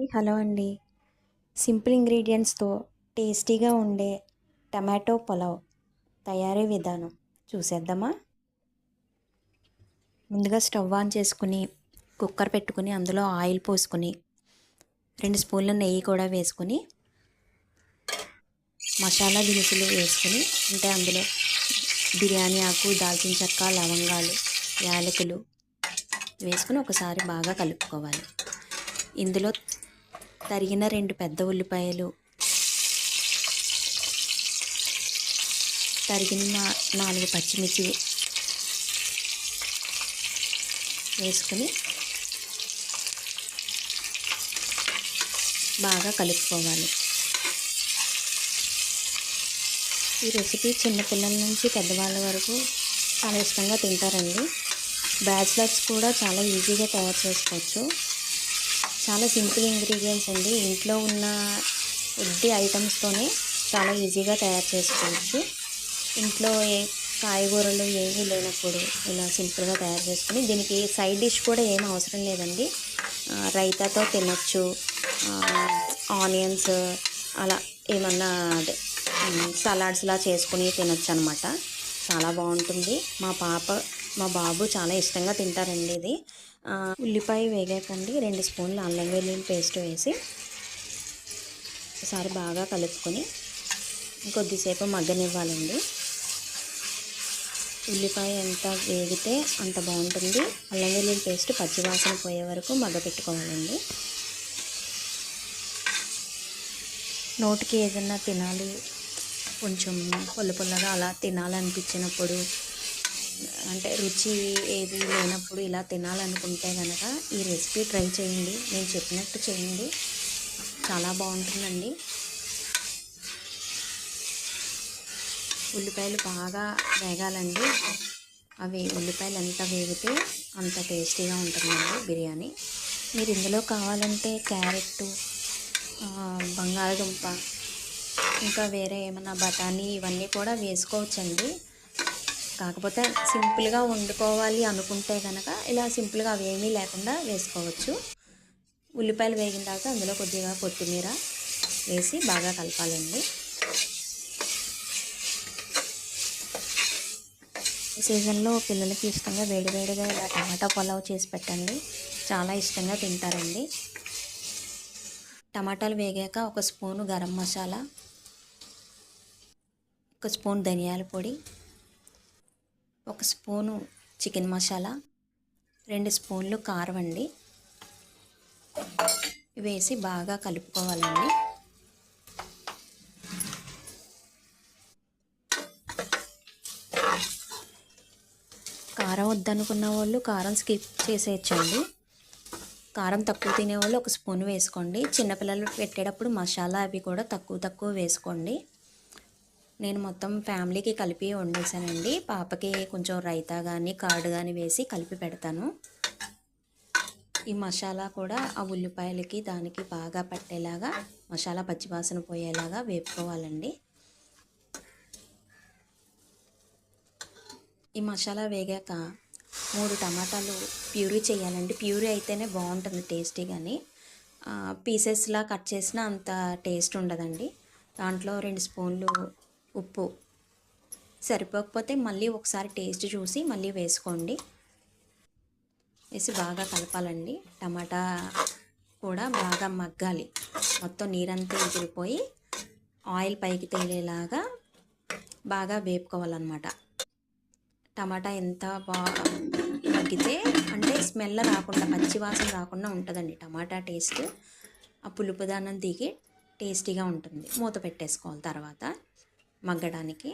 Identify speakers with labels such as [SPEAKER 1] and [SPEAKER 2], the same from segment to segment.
[SPEAKER 1] Hello అండి. Simple ఇంగ్రీడియంట్స్‌తో టేస్టీగా ఉండే టమాటో పులావ్ తయారీ విధానం చూసేద్దామా? ముందుగా స్టవ్ ఆన్ చేసుకుని, కుక్కర్ పెట్టుకుని, అందులో ఆయిల్ పోసుకుని, 2 స్పూన్ల నెయ్యి కూడా వేసుకుని, మసాలా దినుసులు వేసుకుని, అంటే అందులో బిర్యానీ ఆకు, దాల్చిన చెక్క, లవంగాలు, యాలకులు వేసుకుని ఒకసారి బాగా కలుపుకోవాలి. ఇందులో తరిగిన 2 పెద్ద ఉల్లిపాయలు, తరిగిన 4 పచ్చిమిర్చి వేసుకుని బాగా కలుపుకోవాలి. ఈ రెసిపీ చిన్నపిల్లల నుంచి పెద్దవాళ్ళ వరకు చాలా ఇష్టంగా తింటారండి. బ్యాచిలర్స్ కూడా చాలా ఈజీగా తయారు చేసుకోవచ్చు. చాలా సింపుల్ ఇంగ్రీడియంట్స్ అండి. ఇంట్లో ఉన్న కొద్ది ఐటమ్స్తోనే చాలా ఈజీగా తయారు చేసుకోవచ్చు. ఇంట్లో కాయగూరలు ఏమీ లేనప్పుడు ఇలా సింపుల్గా తయారు చేసుకుని, దీనికి సైడ్ డిష్ కూడా ఏం అవసరం లేదండి. రైతాతో తినొచ్చు. ఆనియన్స్ అలా ఏమన్నా అదే సలాడ్స్లా చేసుకుని తినొచ్చు అనమాట. చాలా బాగుంటుంది. మా బాబు చాలా ఇష్టంగా తింటారండి ఇది. ఉల్లిపాయ వేగాకండి 2 స్పూన్లు అల్లం వెల్లుల్లి పేస్ట్ వేసి ఒకసారి బాగా కలుపుకొని కొద్దిసేపు మగ్గనివ్వాలండి. ఉల్లిపాయ ఎంత వేగితే అంత బాగుంటుంది. అల్లం వెల్లుల్లి పేస్ట్ పచ్చివాసన పోయే వరకు మగ్గపెట్టుకోవాలండి. నోటికి ఏదన్నా తినాలి, కొంచెం పుల్లగా అలా తినాలనిపించినప్పుడు, అంటే రుచి ఏది లేనప్పుడు ఇలా తినాలనుకుంటే కనుక ఈ రెసిపీ ట్రై చేయండి. నేను చెప్పినట్టు చేయండి, చాలా బాగుంటుందండి. ఉల్లిపాయలు బాగా వేగాలండి. అవి ఉల్లిపాయలు ఎంత వేగితే అంత టేస్టీగా ఉంటుందండి బిర్యానీ. మీరు ఇందులో కావాలంటే క్యారెట్, బంగాళదుంప, ఇంకా వేరే ఏమైనా బఠానీ ఇవన్నీ కూడా వేసుకోవచ్చండి. కాకపోతే సింపుల్గా వండుకోవాలి అనుకుంటే కనుక ఇలా సింపుల్గా అవి ఏమీ లేకుండా వేసుకోవచ్చు. ఉల్లిపాయలు వేగిన తర్వాత అందులో కొద్దిగా కొత్తిమీర వేసి బాగా కలపాలండి. ఈ సీజన్లో పిల్లలకి ఇష్టంగా వేడివేడిగా ఇలా టమాటా పులావ్ చేసి పెట్టండి, చాలా ఇష్టంగా తింటారండి. టమాటాలు వేగాక 1 స్పూను గరం మసాలా, 1 స్పూన్ ధనియాల పొడి, 1 స్పూను చికెన్ మసాలా, 2 స్పూన్లు కారం అండి వేసి బాగా కలుపుకోవాలండి. కారం వద్దనుకున్న వాళ్ళు కారం స్కిప్ చేసేయచ్చండి. కారం తక్కువ తినేవాళ్ళు 1 స్పూన్ వేసుకోండి. చిన్నపిల్లలు పెట్టేటప్పుడు మసాలా అవి కూడా తక్కువ వేసుకోండి. నేను మొత్తం ఫ్యామిలీకి కలిపి వండేసానండి. పాపకి కొంచెం రైతా కానీ కర్డ్ కానీ వేసి కలిపి పెడతాను. ఈ మసాలా కూడా ఆ ఉల్లిపాయలకి దానికి బాగా పట్టేలాగా మసాలా పచ్చివాసన పోయేలాగా వేపుకోవాలండి. ఈ మసాలా వేగాక 3 టమాటాలు ప్యూరీ చేయాలండి. ప్యూరీ అయితేనే బాగుంటుంది టేస్టీగాని. పీసెస్లా కట్ చేసినా అంత టేస్ట్ ఉండదండి. దాంట్లో 2 స్పూన్లు ఉప్పు, సరిపోకపోతే మళ్ళీ ఒకసారి టేస్ట్ చూసి మళ్ళీ వేసుకోండి. వేసి బాగా కలపాలండి. టమాటా కూడా బాగా మగ్గాలి. మొత్తం నీరంతా ఎగిరిపోయి ఆయిల్ పైకి తేలేలాగా బాగా వేపుకోవాలన్నమాట. టమాటా ఎంత బాగా మగ్గితే అంటే స్మెల్ రాకుండా, పచ్చివాసన రాకుండా ఉంటుందండి టమాటా టేస్ట్. ఆ పులుపుదానం దిగి టేస్టీగా ఉంటుంది. మూత పెట్టేసుకోవాలి తర్వాత మగ్గడానికి.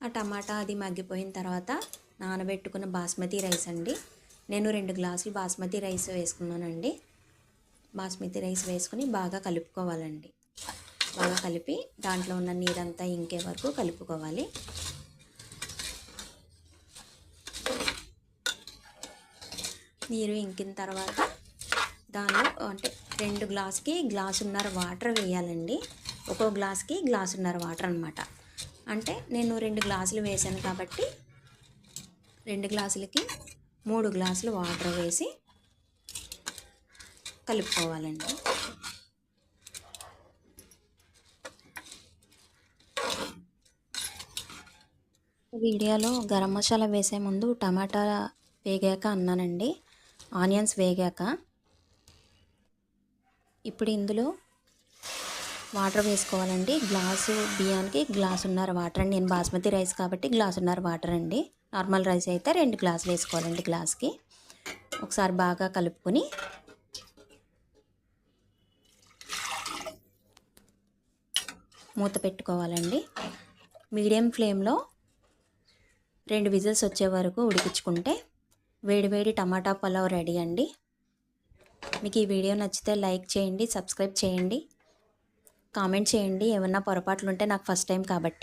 [SPEAKER 1] ఆ టమాటా అది మగ్గిపోయిన తర్వాత నానబెట్టుకున్న బాస్మతి రైస్ అండి. నేను 2 గ్లాసులు బాస్మతి రైస్ వేసుకున్నానండి. బాస్మతి రైస్ వేసుకుని బాగా కలుపుకోవాలండి. బాగా కలిపి దాంట్లో ఉన్న నీరంతా ఇంకే వరకు కలుపుకోవాలి. నీరు ఇంకిన తర్వాత దానిలో అంటే 2 గ్లాసుకి గ్లాసున్నర వాటర్ వేయాలండి. ఒక్కో గ్లాస్కి గ్లాసున్నర వాటర్ అనమాట. అంటే నేను 2 గ్లాసులు వేసాను కాబట్టి 2 గ్లాసులకి 3 గ్లాసులు వాటర్ వేసి కలుపుకోవాలండి. వీడియోలో గరం మసాలా వేసే ముందు టమాటా వేగాక అన్నానండి, ఆనియన్స్ వేగాక. ఇప్పుడు ఇందులో వాటర్ వేసుకోవాలండి. గ్లాసు బియ్యానికి గ్లాసున్నర వాటర్ అండి. నేను బాస్మతి రైస్ కాబట్టి గ్లాసున్నర వాటర్ అండి. నార్మల్ రైస్ అయితే 2 గ్లాసులు వేసుకోవాలండి గ్లాస్కి. ఒకసారి బాగా కలుపుకొని మూత పెట్టుకోవాలండి. మీడియం ఫ్లేమ్లో 2 విజిల్స్ వచ్చే వరకు ఉడికించుకుంటే వేడివేడి టమాటా పులావ్ రెడీ అండి. మీకు ఈ వీడియో నచ్చితే లైక్ చేయండి, సబ్స్క్రైబ్ చేయండి, కామెంట్ చేయండి. ఏమన్నా పొరపాట్లు ఉంటే నాకు ఫస్ట్ టైం కాబట్టి.